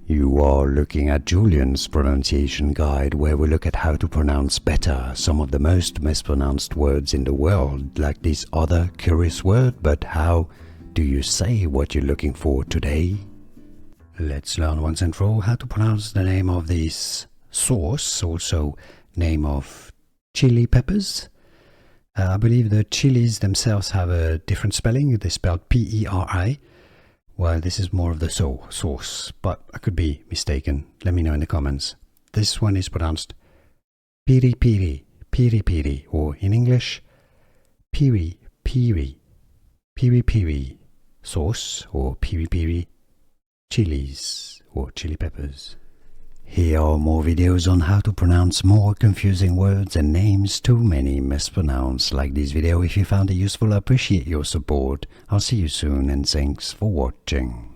You are looking at Julian's pronunciation guide, where we look at how to pronounce better some of the most mispronounced words in the world, like this other curious word. But how do you say what you're looking for today? Let's learn once and for all how to pronounce the name of this sauce, also name of chili peppers. I believe the chilies themselves have a different spelling. They spelled P-E-R-I, while this is more of the sauce, but I could be mistaken. Let me know in the comments. This one is pronounced piri-piri, piri-piri, or in English, piri-piri, piri-piri sauce, or piri-piri chilies, or chili peppers. Here are more videos on how to pronounce more confusing words and names too many mispronounced. Like this video if you found it useful. I appreciate your support. I'll see you soon and thanks for watching.